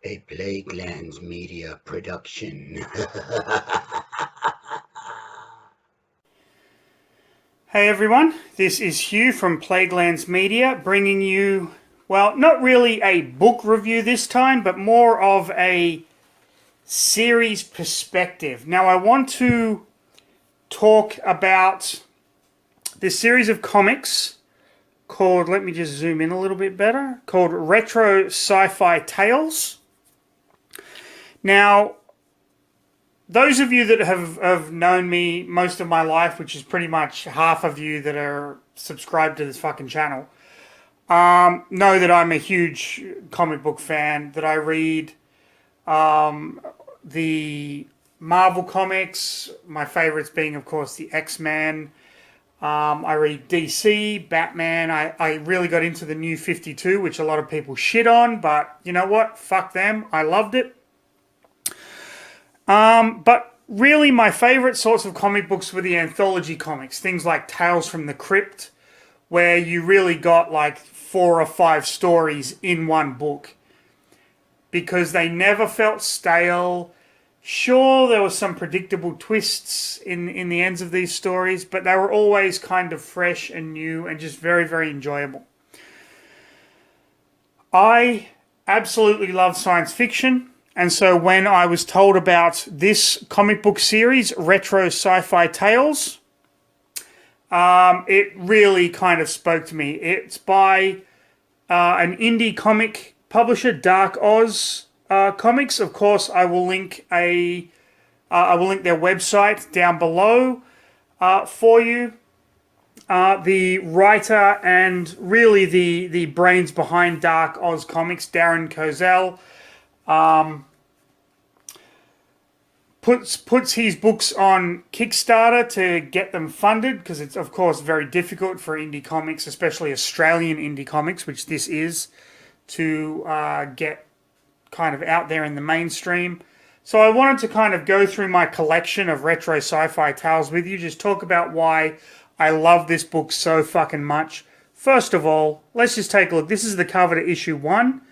A Plaguelands Media production. Hey everyone, this is Hugh from Plaguelands Media bringing you, well, not really a book review this time, but more of a series perspective. Now, I want to talk about this series of comics called, let me just zoom in a little bit better, called Retro Sci-Fi Tales. Now, those of you that have known me most of my life, which is pretty much half of you that are subscribed to this fucking channel, know that I'm a huge comic book fan, that I read the Marvel comics, my favorites being, of course, the X-Men. I read DC, Batman. I really got into the New 52, which a lot of people shit on, but you know what? Fuck them. I loved it. But really, my favorite sorts of comic books were the anthology comics, things like Tales from the Crypt, where you really got like 4 or 5 stories in one book because they never felt stale. Sure, there were some predictable twists in the ends of these stories, but they were always kind of fresh and new and just very, very enjoyable. I absolutely love science fiction. And so when I was told about this comic book series, Retro Sci-Fi Tales, it really kind of spoke to me. It's by an indie comic publisher, Dark Oz Comics. Of course, I will link their website down below for you. The writer and really the brains behind Dark Oz Comics, Darren Kozel, puts his books on Kickstarter to get them funded because it's of course very difficult for indie comics, especially Australian indie comics, which this is, to get kind of out there in the mainstream. So I wanted to kind of go through my collection of retro sci-fi tales with you, just talk about why I love this book so fucking much. First of all, let's just take a look. This is the cover to issue 1.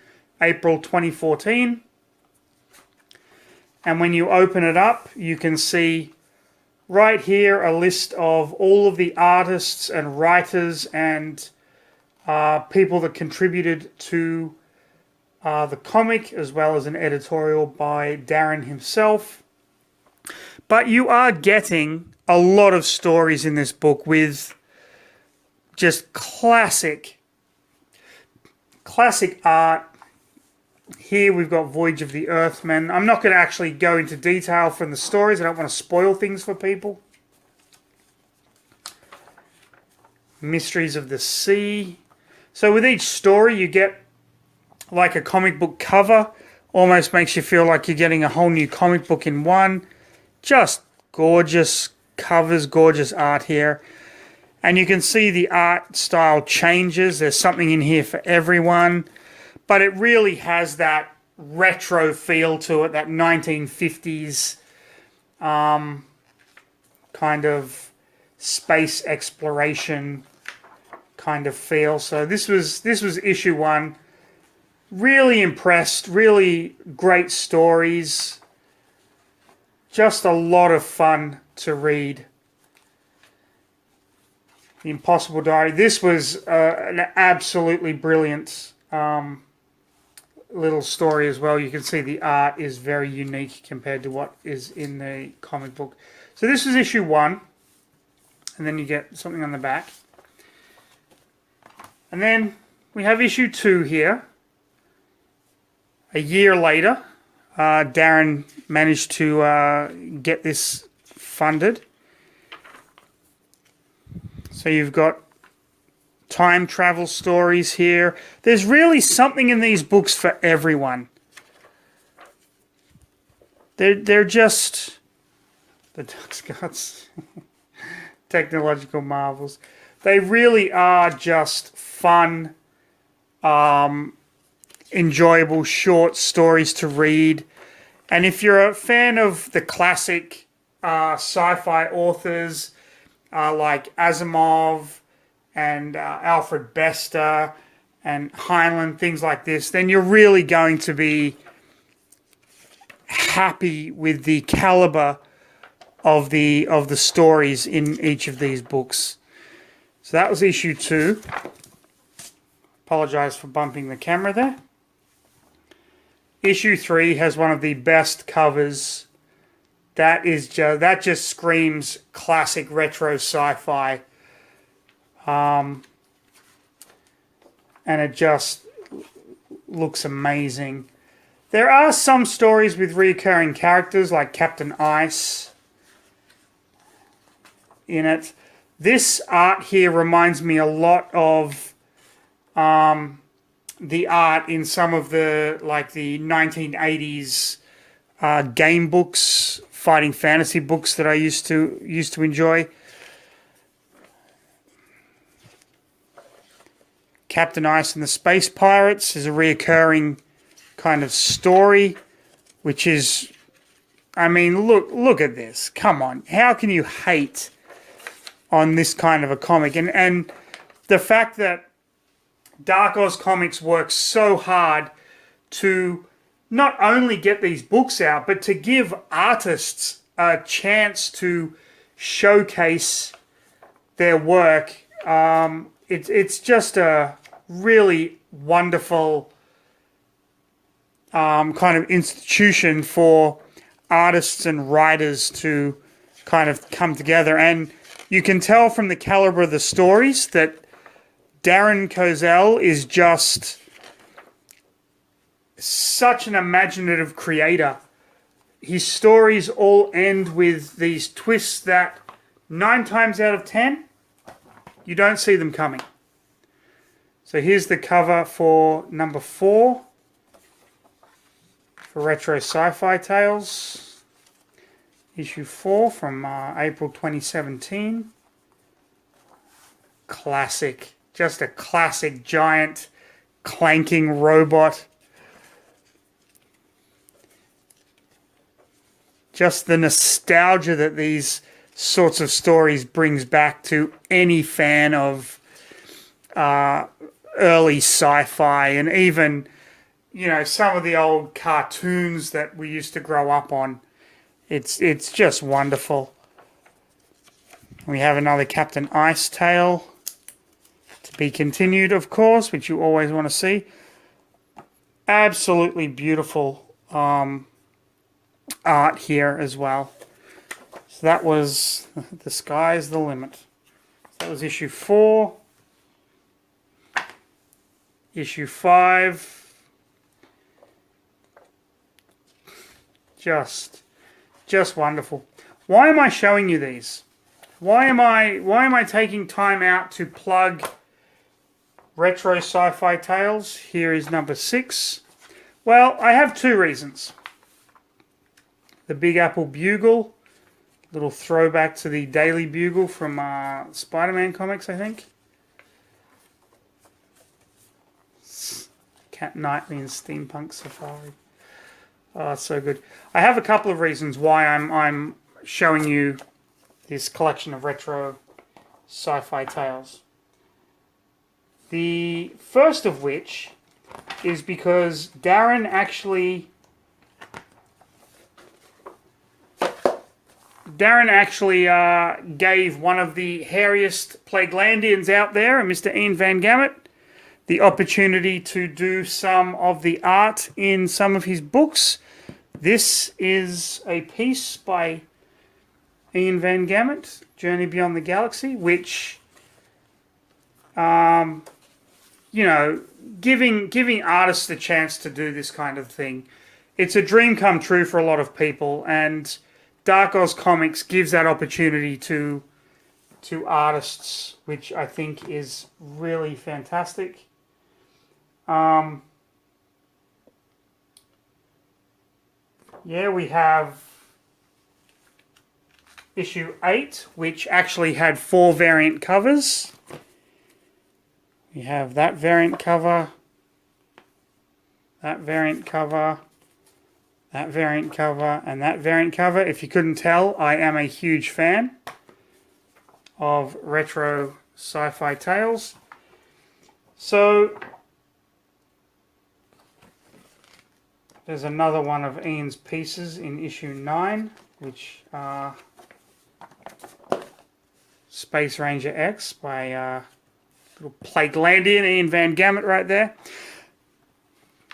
April 2014. And when you open it up, you can see right here a list of all of the artists and writers and people that contributed to the comic, as well as an editorial by Darren himself. But you are getting a lot of stories in this book with just classic art. Here we've got Voyage of the Earthman. I'm not going to actually go into detail from the stories. I don't want to spoil things for people. Mysteries of the Sea. So with each story you get like a comic book cover. Almost makes you feel like you're getting a whole new comic book in one. Just gorgeous covers, gorgeous art here. And you can see the art style changes. There's something in here for everyone. But it really has that retro feel to it, that 1950s kind of space exploration kind of feel. So this was issue 1. Really impressed, really great stories. Just a lot of fun to read. The Impossible Diary. This was an absolutely brilliant little story as well. You can see the art is very unique compared to what is in the comic book. So this is issue 1, and then you get something on the back. And then we have issue 2 here. A year later, Darren managed to get this funded. So you've got time travel stories here. There's really something in these books for everyone. They're just the Duck Scots technological marvels. They really are just fun, enjoyable short stories to read. And if you're a fan of the classic sci-fi authors like Asimov and Alfred Bester and Heinlein, things like this, then you're really going to be happy with the caliber of the stories in each of these books. So that was issue 2. Apologize for bumping the camera there. Issue 3 has one of the best covers. That just screams classic retro sci-fi. And it just looks amazing. There are some stories with recurring characters like Captain Ice in it. This art here reminds me a lot of the art in some of the 1980s game books, fighting fantasy books that I used to enjoy. Captain Ice and the Space Pirates is a reoccurring kind of story, which is, I mean, look at this. Come on. How can you hate on this kind of a comic? And the fact that Dark Oz Comics works so hard to not only get these books out, but to give artists a chance to showcase their work. It's just a really wonderful kind of institution for artists and writers to kind of come together. And you can tell from the caliber of the stories that Darren Kozel is just such an imaginative creator. His stories all end with these twists that 9 times out of 10, you don't see them coming. So here's the cover for number 4 for Retro Sci-Fi Tales. Issue 4 from April 2017. Classic. Just a classic giant clanking robot. Just the nostalgia that these sorts of stories brings back to any fan of early sci-fi, and even, you know, some of the old cartoons that we used to grow up on. It's just wonderful. We have another Captain Ice tale to be continued, of course, which you always want to see. Absolutely beautiful art here as well. So that was The Sky's the Limit. That was issue 4. Issue 5. Just wonderful. Why am I showing you these? Why am I taking time out to plug Retro Sci-Fi Tales? Here is number 6. Well, I have 2 reasons. The Big Apple Bugle, little throwback to the Daily Bugle from Spider-Man comics, I think. Cat Knightley and Steampunk Safari. Oh, so good. I have a couple of reasons why I'm showing you this collection of retro sci-fi tales. The first of which is because Darren actually gave one of the hairiest Plaguelandians out there, Mr. Ian Van Gammett, the opportunity to do some of the art in some of his books. This is a piece by Ian Van Gammett, Journey Beyond the Galaxy, which, you know, giving artists the chance to do this kind of thing. It's a dream come true for a lot of people, and Dark Oz Comics gives that opportunity to artists, which I think is really fantastic. Yeah, we have issue 8, which actually had 4 variant covers. We have that variant cover, that variant cover, that variant cover, and that variant cover. If you couldn't tell, I am a huge fan of Retro Sci-Fi Tales. So there's another one of Ian's pieces in issue 9, which are Space Ranger X by little Plaguelandian Ian Van Gamet right there.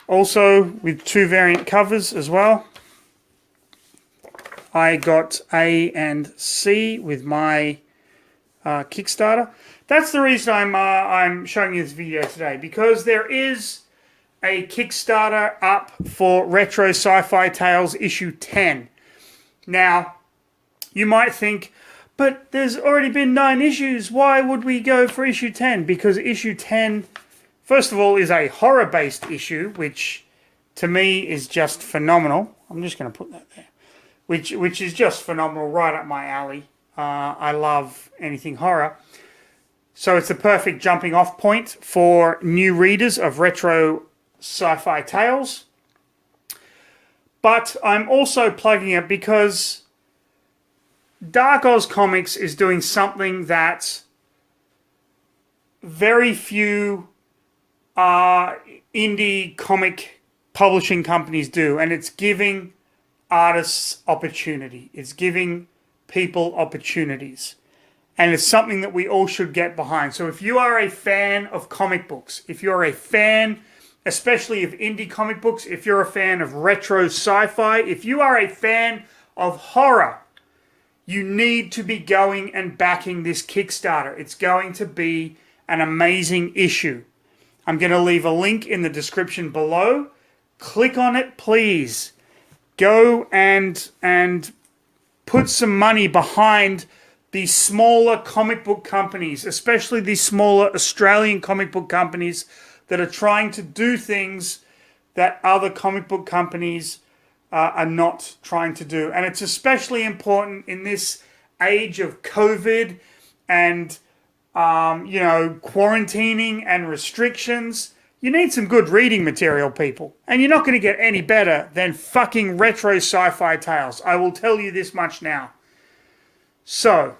Also with 2 variant covers as well. I got A and C with my Kickstarter. That's the reason I'm showing you this video today, because there is a Kickstarter up for Retro Sci-Fi Tales issue 10. Now, you might think, but there's already been 9 issues. Why would we go for issue 10? Because issue 10, first of all, is a horror-based issue, which to me is just phenomenal. I'm just going to put that there. Which is just phenomenal, right up my alley. I love anything horror. So it's a perfect jumping off point for new readers of Retro Sci-Fi Tales. But I'm also plugging it because Dark Oz Comics is doing something that very few indie comic publishing companies do, and it's giving artists opportunity. It's giving people opportunities. And it's something that we all should get behind. So if you are a fan of comic books, if you're a fan, especially of indie comic books, if you're a fan of retro sci-fi, if you are a fan of horror, you need to be going and backing this Kickstarter. It's going to be an amazing issue. I'm going to leave a link in the description below. Click on it, please. Go and put some money behind these smaller comic book companies, especially these smaller Australian comic book companies that are trying to do things that other comic book companies are not trying to do. And it's especially important in this age of COVID and, quarantining and restrictions. You need some good reading material, people. And you're not going to get any better than fucking Retro Sci-Fi Tales. I will tell you this much now. So,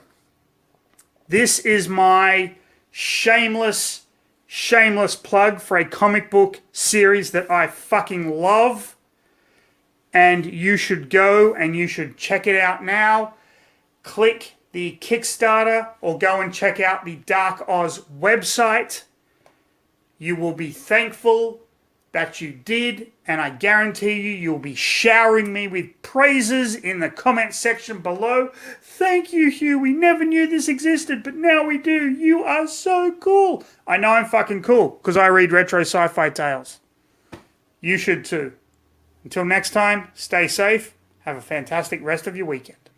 this is my shameless plug for a comic book series that I fucking love. And you should go and you should check it out now. Click the Kickstarter or go and check out the Dark Oz website. You will be thankful that you did, and I guarantee you'll be showering me with praises in the comment section below. Thank you, Hugh. We never knew this existed, but now we do. You are so cool. I know I'm fucking cool because I read Retro Sci-Fi Tales. You should too. Until next time, stay safe. Have a fantastic rest of your weekend.